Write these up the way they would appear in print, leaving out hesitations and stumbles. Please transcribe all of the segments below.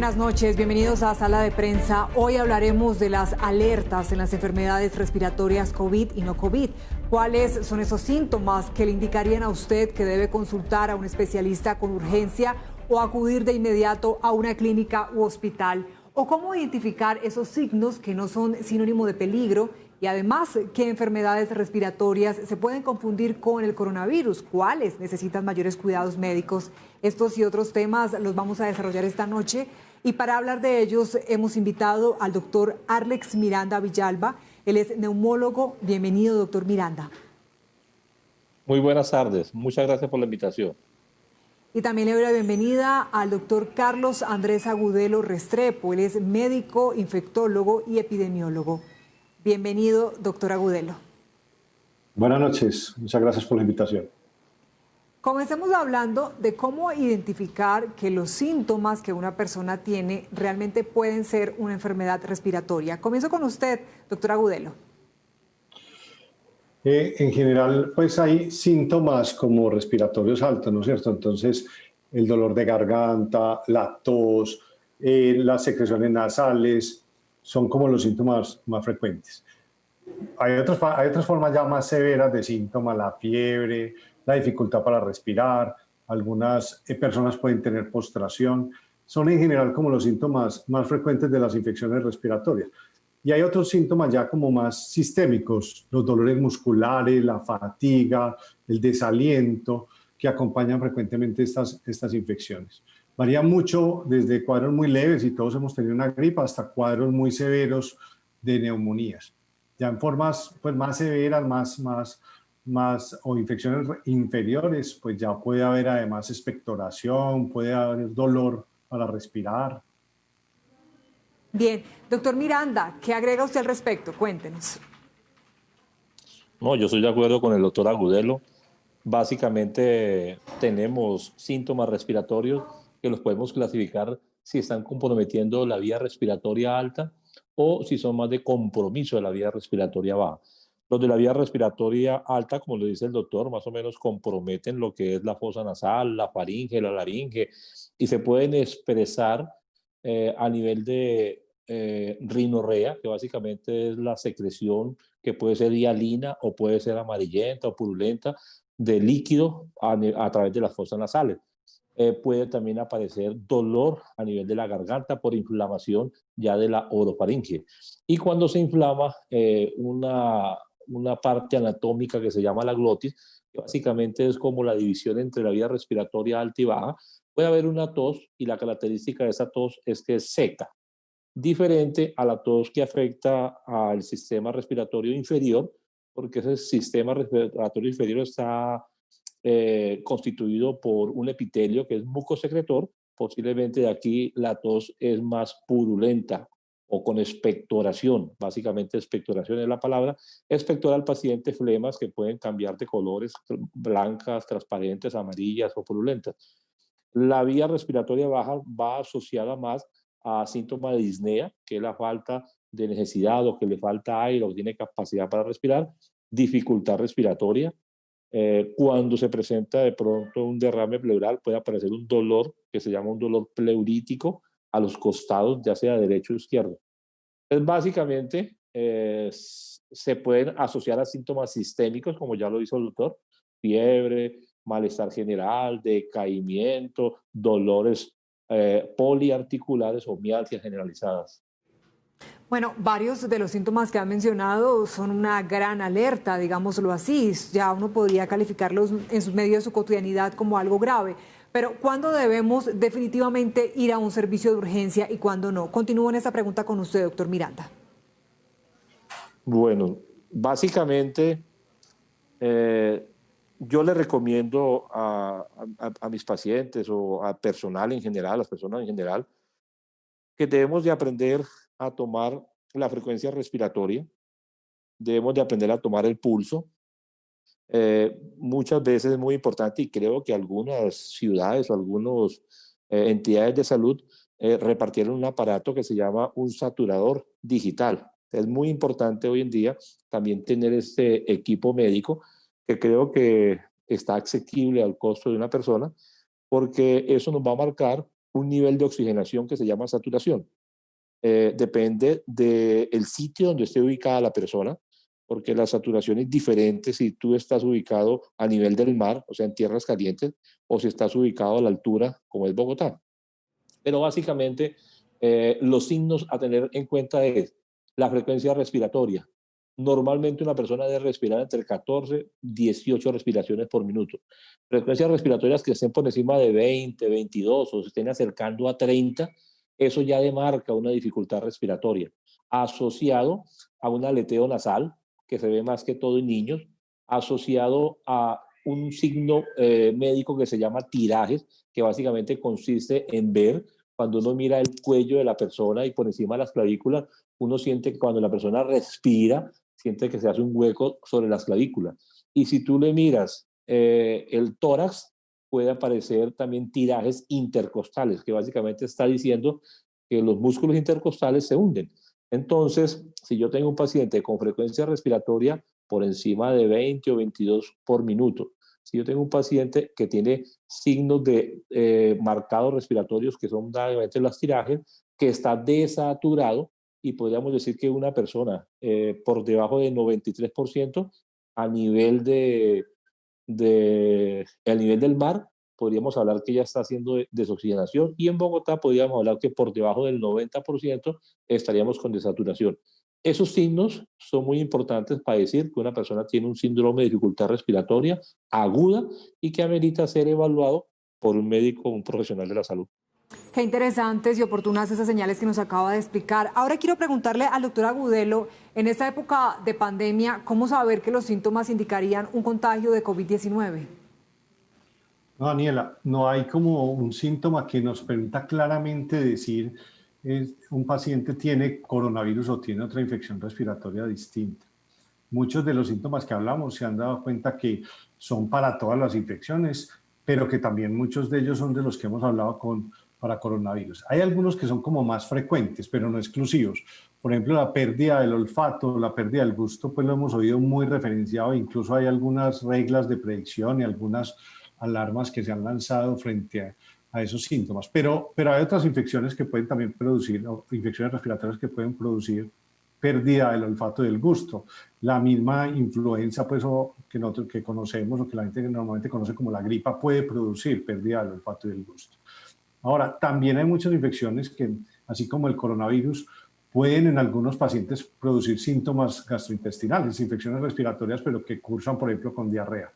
Buenas noches, bienvenidos a Sala de Prensa. Hoy hablaremos de las alertas en las enfermedades respiratorias COVID y no COVID. ¿Cuáles son esos síntomas que le indicarían a usted que debe consultar a un especialista con urgencia o acudir de inmediato a una clínica u hospital? ¿O cómo identificar esos signos que no son sinónimo de peligro? Y además, ¿qué enfermedades respiratorias se pueden confundir con el coronavirus? ¿Cuáles necesitan mayores cuidados médicos? Estos y otros temas los vamos a desarrollar esta noche. Y para hablar de ellos hemos invitado al doctor Alex Miranda Villalba. Él es neumólogo. Bienvenido, doctor Miranda. Muy buenas tardes. Muchas gracias por la invitación. Y también le doy la bienvenida al doctor Carlos Andrés Agudelo Restrepo. Él es médico, infectólogo y epidemiólogo. Bienvenido, doctor Agudelo. Buenas noches, muchas gracias por la invitación. Comencemos hablando de cómo identificar que los síntomas que una persona tiene realmente pueden ser una enfermedad respiratoria. Comienzo con usted, doctor Agudelo. En general, pues hay síntomas como respiratorios altos, ¿no es cierto? Entonces, el dolor de garganta, la tos, las secreciones nasales, son como los síntomas más frecuentes. Hay otras formas ya más severas de síntomas, la fiebre, la dificultad para respirar, algunas personas pueden tener postración, son en general como los síntomas más frecuentes de las infecciones respiratorias. Y hay otros síntomas ya como más sistémicos, los dolores musculares, la fatiga, el desaliento, que acompañan frecuentemente estas infecciones. Varía mucho desde cuadros muy leves, y todos hemos tenido una gripa, hasta cuadros muy severos de neumonías. Ya en formas pues, más severas, o infecciones inferiores, pues ya puede haber además expectoración, puede haber dolor para respirar. Bien, doctor Miranda, ¿qué agrega usted al respecto? Cuéntenos. No, yo estoy de acuerdo con el doctor Agudelo. Básicamente tenemos síntomas respiratorios que los podemos clasificar si están comprometiendo la vía respiratoria alta o si son más de compromiso de la vía respiratoria baja. Los de la vía respiratoria alta, como lo dice el doctor, más o menos comprometen lo que es la fosa nasal, la faringe, la laringe, y se pueden expresar a nivel de rinorrea, que básicamente es la secreción que puede ser hialina o puede ser amarillenta o purulenta de líquido a través de las fosas nasales. Puede también aparecer dolor a nivel de la garganta por inflamación ya de la orofaringe. Y cuando se inflama una parte anatómica que se llama la glotis, que básicamente es como la división entre la vía respiratoria alta y baja, puede haber una tos y la característica de esa tos es que es seca, diferente a la tos que afecta al sistema respiratorio inferior, porque ese sistema respiratorio inferior está constituido por un epitelio que es mucosecretor. Posiblemente de aquí la tos es más purulenta o con expectoración. Básicamente expectoración es la palabra. Expectora al paciente flemas que pueden cambiar de colores, blancas, transparentes, amarillas o purulentas. La vía respiratoria baja va asociada más a síntomas de disnea, que es la falta de necesidad o que le falta aire o tiene capacidad para respirar, dificultad respiratoria. Cuando se presenta de pronto un derrame pleural puede aparecer un dolor que se llama un dolor pleurítico a los costados, ya sea derecho o izquierdo. Entonces, básicamente se pueden asociar a síntomas sistémicos, como ya lo hizo el doctor, fiebre, malestar general, decaimiento, dolores poliarticulares o mialgias generalizadas. Bueno, varios de los síntomas que han mencionado son una gran alerta, digámoslo así. Ya uno podría calificarlos en medio de su cotidianidad como algo grave. Pero ¿cuándo debemos definitivamente ir a un servicio de urgencia y cuándo no? Continúo en esta pregunta con usted, doctor Miranda. Bueno, básicamente yo le recomiendo a mis pacientes o a personal en general, a las personas en general, que debemos de aprender a tomar la frecuencia respiratoria, debemos de aprender a tomar el pulso. Muchas veces es muy importante y creo que algunas ciudades o algunas entidades de salud repartieron un aparato que se llama un saturador digital. Es muy importante hoy en día también tener este equipo médico que creo que está asequible al costo de una persona, porque eso nos va a marcar un nivel de oxigenación que se llama saturación. Depende del sitio donde esté ubicada la persona, porque la saturación es diferente si tú estás ubicado a nivel del mar, o sea, en tierras calientes, o si estás ubicado a la altura, como es Bogotá. Pero básicamente los signos a tener en cuenta es la frecuencia respiratoria. Normalmente una persona debe respirar entre 14 y 18 respiraciones por minuto. Frecuencias respiratorias que estén por encima de 20, 22 o se estén acercando a 30, eso ya demarca una dificultad respiratoria, asociado a un aleteo nasal, que se ve más que todo en niños, asociado a un signo médico que se llama tirajes, que básicamente consiste en ver cuando uno mira el cuello de la persona y por encima de las clavículas, uno siente que cuando la persona respira, siente que se hace un hueco sobre las clavículas. Y si tú le miras el tórax, puede aparecer también tirajes intercostales, que básicamente está diciendo que los músculos intercostales se hunden. Entonces, si yo tengo un paciente con frecuencia respiratoria por encima de 20 o 22 por minuto, si yo tengo un paciente que tiene signos de marcados respiratorios que son básicamente los tirajes, que está desaturado, y podríamos decir que una persona por debajo de 93% a nivel al nivel del mar, podríamos hablar que ya está haciendo desoxigenación, y en Bogotá podríamos hablar que por debajo del 90% estaríamos con desaturación. Esos signos son muy importantes para decir que una persona tiene un síndrome de dificultad respiratoria aguda y que amerita ser evaluado por un médico o un profesional de la salud. Qué interesantes y oportunas esas señales que nos acaba de explicar. Ahora quiero preguntarle al doctor Agudelo, en esta época de pandemia, ¿cómo saber que los síntomas indicarían un contagio de COVID-19? No, Daniela, no hay como un síntoma que nos permita claramente decir un paciente tiene coronavirus o tiene otra infección respiratoria distinta. Muchos de los síntomas que hablamos se han dado cuenta que son para todas las infecciones, pero que también muchos de ellos son de los que hemos hablado para coronavirus. Hay algunos que son como más frecuentes, pero no exclusivos. Por ejemplo, la pérdida del olfato, la pérdida del gusto, pues lo hemos oído muy referenciado. Incluso hay algunas reglas de predicción y algunas alarmas que se han lanzado frente a esos síntomas. Pero hay otras infecciones que pueden también producir, o infecciones respiratorias que pueden producir pérdida del olfato y del gusto. La misma influenza pues, que conocemos o que la gente normalmente conoce como la gripa puede producir pérdida del olfato y del gusto. Ahora, también hay muchas infecciones que, así como el coronavirus, pueden en algunos pacientes producir síntomas gastrointestinales, infecciones respiratorias, pero que cursan, por ejemplo, con diarrea.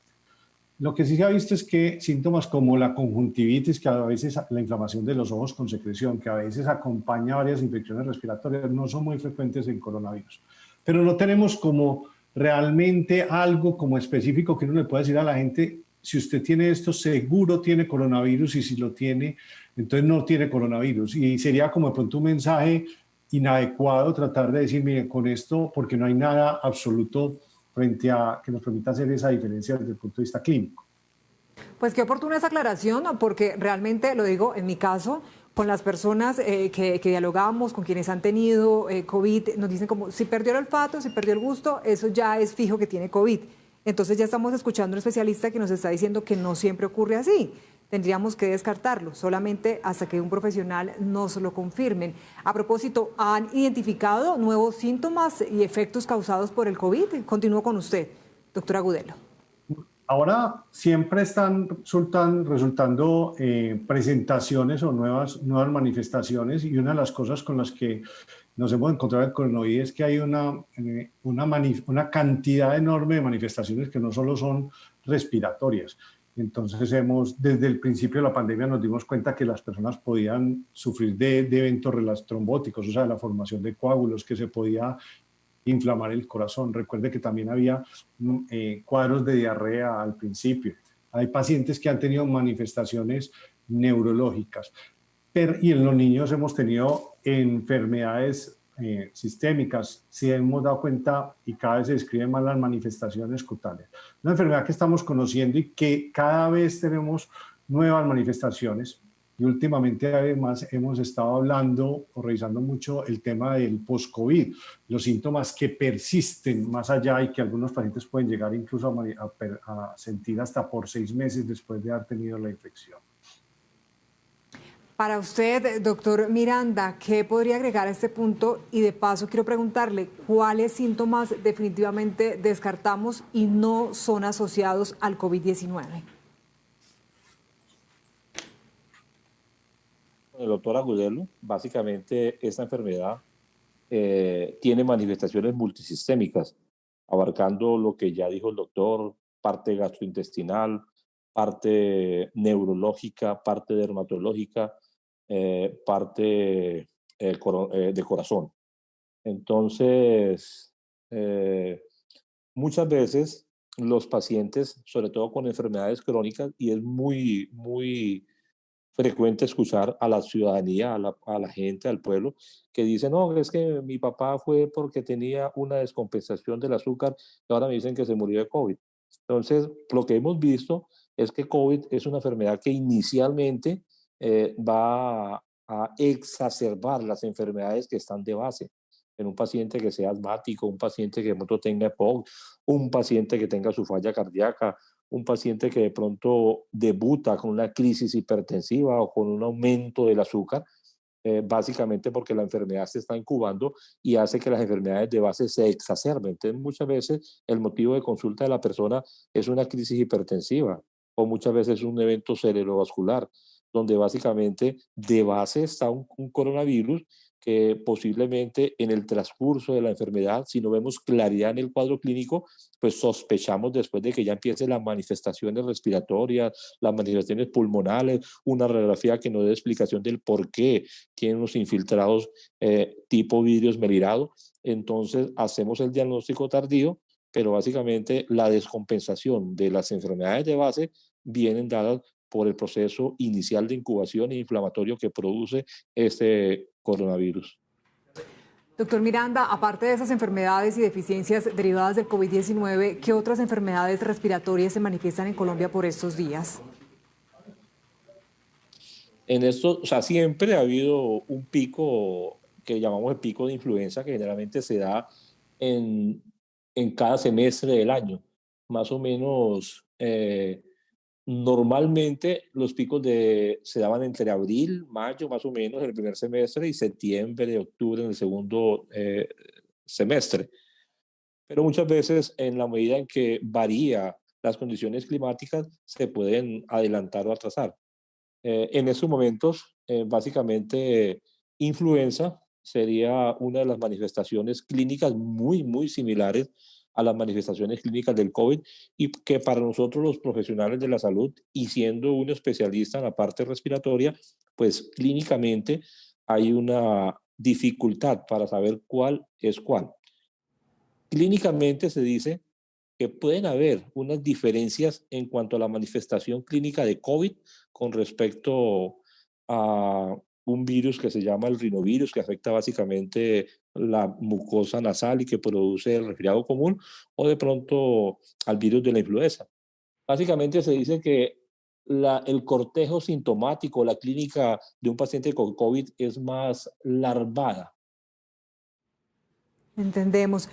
Lo que sí se ha visto es que síntomas como la conjuntivitis, que a veces la inflamación de los ojos con secreción, que a veces acompaña varias infecciones respiratorias, no son muy frecuentes en coronavirus. Pero no tenemos como realmente algo como específico que uno le pueda decir a la gente, si usted tiene esto, seguro tiene coronavirus, y si lo tiene, entonces no tiene coronavirus. Y sería como de pronto un mensaje inadecuado tratar de decir, miren, con esto, porque no hay nada absoluto frente a que nos permita hacer esa diferencia desde el punto de vista clínico. Pues qué oportuna esa aclaración, porque realmente, lo digo en mi caso, con las personas que dialogamos, con quienes han tenido COVID, nos dicen como, si perdió el olfato, si perdió el gusto, eso ya es fijo que tiene COVID. Entonces ya estamos escuchando a un especialista que nos está diciendo que no siempre ocurre así. Tendríamos que descartarlo, solamente hasta que un profesional nos lo confirmen. A propósito, ¿han identificado nuevos síntomas y efectos causados por el COVID? Continúo con usted, doctor Agudelo. Ahora siempre están resultando presentaciones o nuevas manifestaciones, y una de las cosas con las que nos hemos encontrado en coronavirus es que hay una cantidad enorme de manifestaciones que no solo son respiratorias. Entonces desde el principio de la pandemia nos dimos cuenta que las personas podían sufrir de eventos trombóticos, o sea, la formación de coágulos, que se podía inflamar el corazón. Recuerde que también había cuadros de diarrea al principio. Hay pacientes que han tenido manifestaciones neurológicas. Y en los niños hemos tenido enfermedades sistémicas. Sí hemos dado cuenta, y cada vez se describen más las manifestaciones cutáneas. Una enfermedad que estamos conociendo y que cada vez tenemos nuevas manifestaciones. Y últimamente además hemos estado hablando o revisando mucho el tema del post-COVID, los síntomas que persisten más allá y que algunos pacientes pueden llegar incluso a sentir hasta por 6 meses después de haber tenido la infección. Para usted, doctor Miranda, ¿qué podría agregar a este punto? Y de paso quiero preguntarle, ¿cuáles síntomas definitivamente descartamos y no son asociados al COVID-19? El doctor Agudelo, básicamente esta enfermedad tiene manifestaciones multisistémicas, abarcando lo que ya dijo el doctor, parte gastrointestinal, parte neurológica, parte dermatológica, parte de corazón. Entonces, muchas veces los pacientes, sobre todo con enfermedades crónicas, y es muy frecuente escuchar a la ciudadanía, a la gente, al pueblo, que dice, no, es que mi papá fue porque tenía una descompensación del azúcar y ahora me dicen que se murió de COVID. Entonces, lo que hemos visto es que COVID es una enfermedad que inicialmente va a exacerbar las enfermedades que están de base en un paciente que sea asmático, un paciente que de pronto tenga EPOC, un paciente que tenga su falla cardíaca, un paciente que de pronto debuta con una crisis hipertensiva o con un aumento del azúcar, básicamente porque la enfermedad se está incubando y hace que las enfermedades de base se exacerben. Entonces, muchas veces el motivo de consulta de la persona es una crisis hipertensiva o muchas veces un evento cerebrovascular, donde básicamente de base está un coronavirus que posiblemente en el transcurso de la enfermedad, si no vemos claridad en el cuadro clínico, pues sospechamos después de que ya empiecen las manifestaciones respiratorias, las manifestaciones pulmonales, una radiografía que nos dé explicación del por qué tienen unos infiltrados tipo vidrio esmerilado. Entonces hacemos el diagnóstico tardío, pero básicamente la descompensación de las enfermedades de base vienen dadas por el proceso inicial de incubación e inflamatorio que produce este coronavirus. Doctor Miranda, aparte de esas enfermedades y deficiencias derivadas del COVID-19, ¿qué otras enfermedades respiratorias se manifiestan en Colombia por estos días? En esto, o sea, siempre ha habido un pico que llamamos el pico de influenza, que generalmente se da en, en cada semestre del año. Más o menos, normalmente los picos se daban entre abril, mayo, más o menos, en el primer semestre, y septiembre, octubre, en el segundo semestre. Pero muchas veces, en la medida en que varía las condiciones climáticas, se pueden adelantar o atrasar. En esos momentos, básicamente, influenza sería una de las manifestaciones clínicas muy similares a las manifestaciones clínicas del COVID y que para nosotros los profesionales de la salud y siendo un especialista en la parte respiratoria, pues clínicamente hay una dificultad para saber cuál es cuál. Clínicamente se dice que pueden haber unas diferencias en cuanto a la manifestación clínica de COVID con respecto a un virus que se llama el rinovirus, que afecta básicamente la mucosa nasal y que produce el resfriado común, o de pronto al virus de la influenza. Básicamente se dice que el cortejo sintomático, la clínica de un paciente con COVID es más larvada. Entendemos.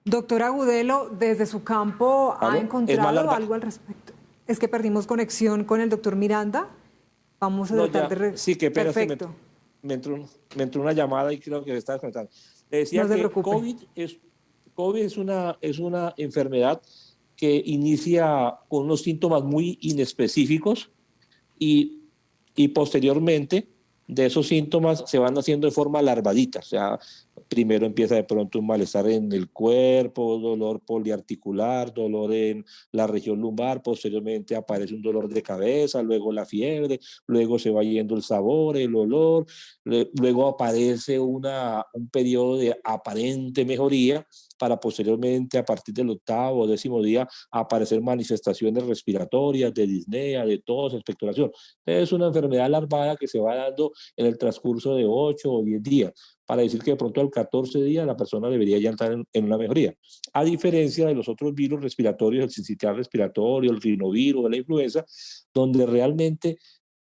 Doctor Agudelo, desde su campo, ¿ha ¿Aló? Es más encontrado larga. algo al respecto? Es que perdimos conexión con el doctor Miranda. Vamos a No, tratar ya, de... sí, qué pena, es que Perfecto, me entró una llamada y creo que me estaba desconectando. Le no decía se que preocupe. COVID es una enfermedad que inicia con unos síntomas muy inespecíficos y, y posteriormente de esos síntomas se van haciendo de forma larvadita. O sea, primero empieza de pronto un malestar en el cuerpo, dolor poliarticular, dolor en la región lumbar, posteriormente aparece un dolor de cabeza, luego la fiebre, luego se va yendo el sabor, el olor, luego aparece un periodo de aparente mejoría para posteriormente, a partir del octavo o décimo día, aparecer manifestaciones respiratorias, de disnea, de tos, expectoración. Es una enfermedad larvada que se va dando en el transcurso de 8 o 10 días, para decir que de pronto al 14 día la persona debería ya entrar en una mejoría. A diferencia de los otros virus respiratorios, el sincitial respiratorio, el rinovirus, la influenza, donde realmente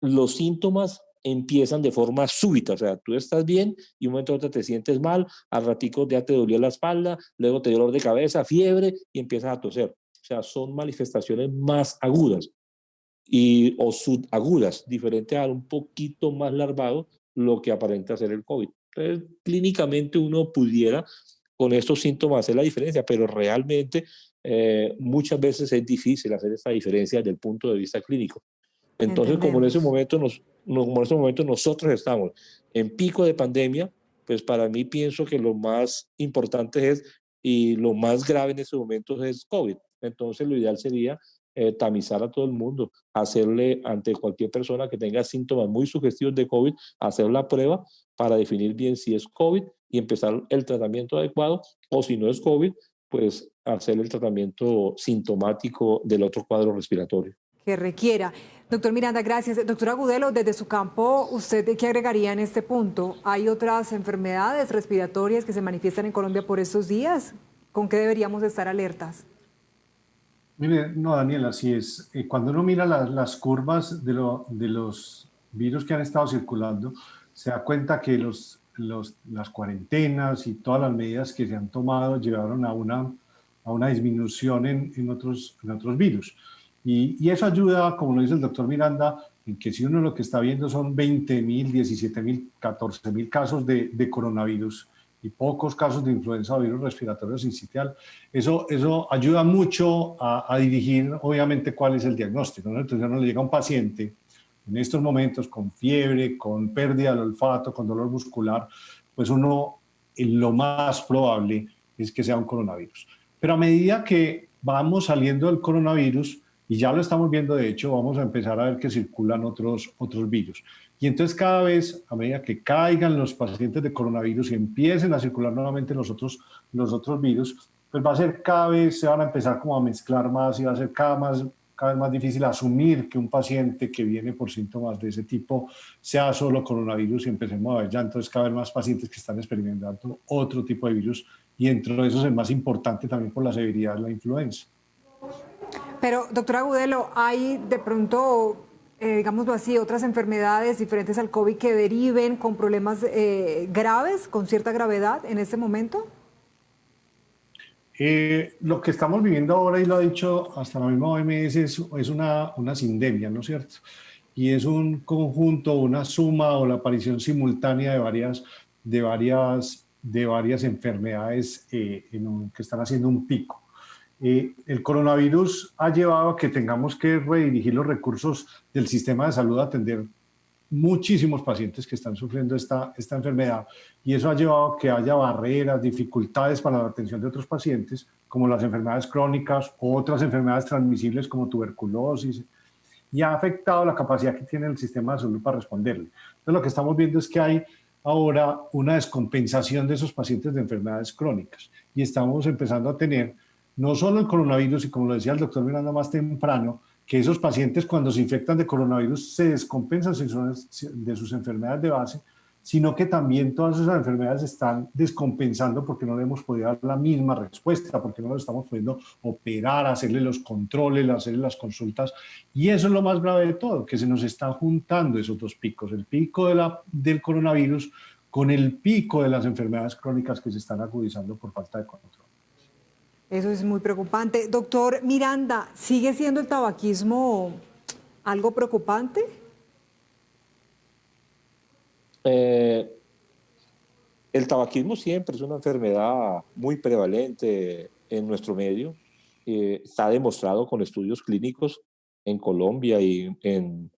los síntomas empiezan de forma súbita, o sea, tú estás bien y un momento a otro te sientes mal, al ratico ya te dolió la espalda, luego te dio dolor de cabeza, fiebre y empiezas a toser. O sea, son manifestaciones más agudas. o subagudas, diferente a un poquito más larvado, lo que aparenta ser el COVID. Entonces, clínicamente uno pudiera con estos síntomas hacer la diferencia, pero realmente muchas veces es difícil hacer esa diferencia desde el punto de vista clínico. Entonces, como en ese Entendemos. momento, como en ese momento nosotros estamos en pico de pandemia, pues para mí pienso que lo más importante es y lo más grave en ese momento es COVID. Entonces, lo ideal sería tamizar a todo el mundo, hacerle ante cualquier persona que tenga síntomas muy sugestivos de COVID, hacer la prueba para definir bien si es COVID y empezar el tratamiento adecuado, o si no es COVID, pues hacer el tratamiento sintomático del otro cuadro respiratorio. Que requiera. Doctor Miranda, gracias. Doctor Agudelo, desde su campo, ¿usted qué agregaría en este punto? ¿Hay otras enfermedades respiratorias que se manifiestan en Colombia por estos días? ¿Con qué deberíamos estar alertas? Mire, no, Daniel, así es. Cuando uno mira las curvas de los virus que han estado circulando, se da cuenta que las cuarentenas y todas las medidas que se han tomado llevaron a una disminución en otros virus. Y eso ayuda, como lo dice el doctor Miranda, en que si uno lo que está viendo son 20.000, 17.000, 14.000 casos de coronavirus y pocos casos de influenza o virus respiratorio sincitial, eso ayuda mucho a dirigir, obviamente, cuál es el diagnóstico, ¿no? Entonces, uno le llega a un paciente en estos momentos con fiebre, con pérdida del olfato, con dolor muscular, pues uno, lo más probable es que sea un coronavirus. Pero a medida que vamos saliendo del coronavirus, y ya lo estamos viendo, de hecho, vamos a empezar a ver que circulan otros virus. Y entonces cada vez, a medida que caigan los pacientes de coronavirus y empiecen a circular nuevamente los otros virus, pues va a ser cada vez, se van a empezar como a mezclar más y va a ser cada vez más difícil asumir que un paciente que viene por síntomas de ese tipo sea solo coronavirus y empecemos a ver ya entonces cada vez más pacientes que están experimentando otro tipo de virus y dentro de eso es el más importante también por la severidad de la influenza. Pero, doctor Agudelo, ¿hay de pronto, digámoslo así, otras enfermedades diferentes al COVID que deriven con problemas graves, con cierta gravedad en este momento? Lo que estamos viviendo ahora, y lo ha dicho hasta la misma OMS, es una sindemia, ¿no es cierto? Y es un conjunto, una suma o la aparición simultánea de varias enfermedades que están haciendo un pico. El coronavirus ha llevado a que tengamos que redirigir los recursos del sistema de salud a atender muchísimos pacientes que están sufriendo esta enfermedad y eso ha llevado a que haya barreras, dificultades para la atención de otros pacientes, como las enfermedades crónicas o otras enfermedades transmisibles como tuberculosis, y ha afectado la capacidad que tiene el sistema de salud para responderle. Entonces, lo que estamos viendo es que hay ahora una descompensación de esos pacientes de enfermedades crónicas y estamos empezando a tener no solo el coronavirus, y como lo decía el doctor Miranda más temprano, que esos pacientes cuando se infectan de coronavirus se descompensan de sus enfermedades de base, sino que también todas esas enfermedades están descompensando porque no le hemos podido dar la misma respuesta, porque no lo estamos pudiendo operar, hacerle los controles, hacerle las consultas. Y eso es lo más grave de todo, que se nos están juntando esos dos picos, el pico del coronavirus con el pico de las enfermedades crónicas que se están agudizando por falta de control. Eso es muy preocupante. Doctor Miranda, ¿sigue siendo el tabaquismo algo preocupante? El tabaquismo siempre es una enfermedad muy prevalente en nuestro medio. Está demostrado con estudios clínicos en Colombia y en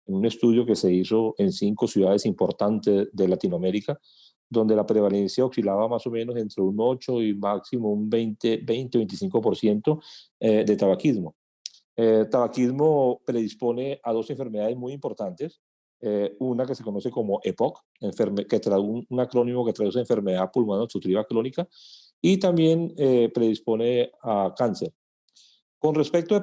un estudio que se hizo en 5 ciudades importantes de Latinoamérica, donde la prevalencia oscilaba más o menos entre un 8 y máximo un 20-25% de tabaquismo. Tabaquismo predispone a 2 enfermedades muy importantes. Una que se conoce como EPOC, un acrónimo que traduce enfermedad pulmonar obstructiva crónica, y también predispone a cáncer. Con respecto a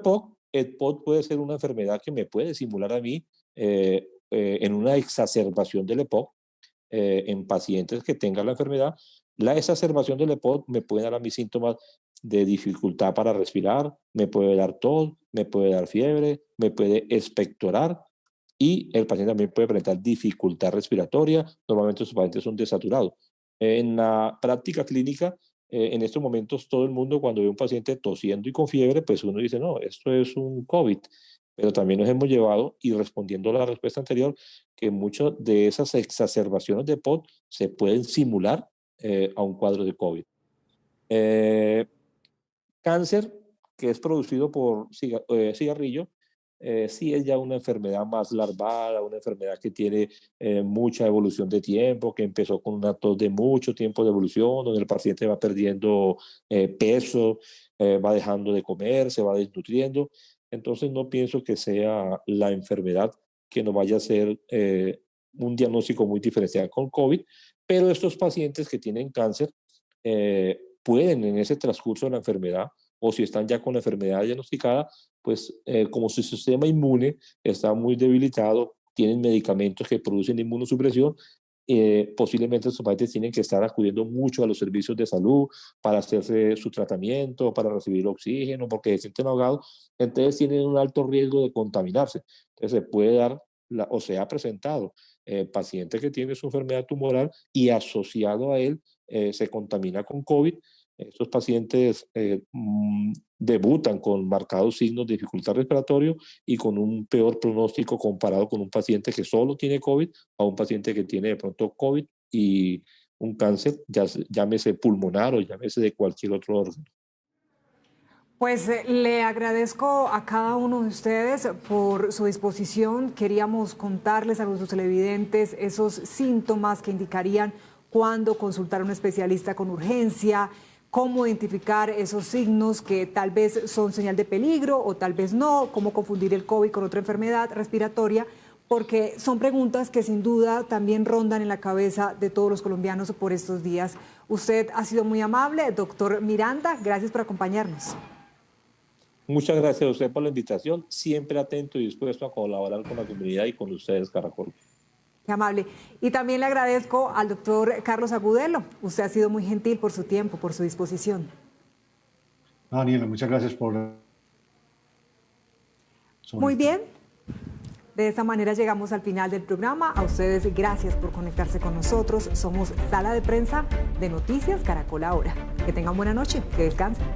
EPOC puede ser una enfermedad que me puede simular a mí en una exacerbación del EPOC, en pacientes que tengan la enfermedad. La exacerbación del EPOC me puede dar a mis síntomas de dificultad para respirar, me puede dar tos, me puede dar fiebre, me puede expectorar y el paciente también puede presentar dificultad respiratoria. Normalmente los pacientes son desaturados. En la práctica clínica, en estos momentos todo el mundo cuando ve a un paciente tosiendo y con fiebre, pues uno dice, no, esto es un COVID. pero también nos hemos llevado, y respondiendo a la respuesta anterior, que muchas de esas exacerbaciones de POT se pueden simular a un cuadro de COVID. Cáncer, que es producido por cigarrillo, sí es ya una enfermedad más larvada, una enfermedad que tiene mucha evolución de tiempo, que empezó con una tos de mucho tiempo de evolución, donde el paciente va perdiendo peso, va dejando de comer, se va desnutriendo. Entonces no pienso que sea la enfermedad que nos vaya a hacer un diagnóstico muy diferencial con COVID, pero estos pacientes que tienen cáncer pueden en ese transcurso de la enfermedad, o si están ya con la enfermedad diagnosticada, pues como su sistema inmune está muy debilitado, tienen medicamentos que producen inmunosupresión, posiblemente estos pacientes tienen que estar acudiendo mucho a los servicios de salud para hacerse su tratamiento, para recibir oxígeno, porque se sienten ahogados, entonces tienen un alto riesgo de contaminarse. Entonces se puede dar, o se ha presentado, paciente que tiene su enfermedad tumoral y asociado a él se contamina con COVID. Estos pacientes debutan con marcados signos de dificultad respiratoria y con un peor pronóstico comparado con un paciente que solo tiene COVID a un paciente que tiene de pronto COVID y un cáncer, llámese pulmonar o llámese de cualquier otro órgano. Pues le agradezco a cada uno de ustedes por su disposición. Queríamos contarles a nuestros televidentes esos síntomas que indicarían cuándo consultar a un especialista con urgencia, cómo identificar esos signos que tal vez son señal de peligro o tal vez no, cómo confundir el COVID con otra enfermedad respiratoria, porque son preguntas que sin duda también rondan en la cabeza de todos los colombianos por estos días. Usted ha sido muy amable, doctor Miranda, gracias por acompañarnos. Muchas gracias a usted por la invitación, siempre atento y dispuesto a colaborar con la comunidad y con ustedes, Caracol. Qué amable. Y también le agradezco al doctor Carlos Agudelo. Usted ha sido muy gentil por su tiempo, por su disposición. Daniela, muchas gracias por... Muy bien. De esta manera llegamos al final del programa. A ustedes gracias por conectarse con nosotros. Somos Sala de Prensa de Noticias Caracol Ahora. Que tengan buena noche, que descansen.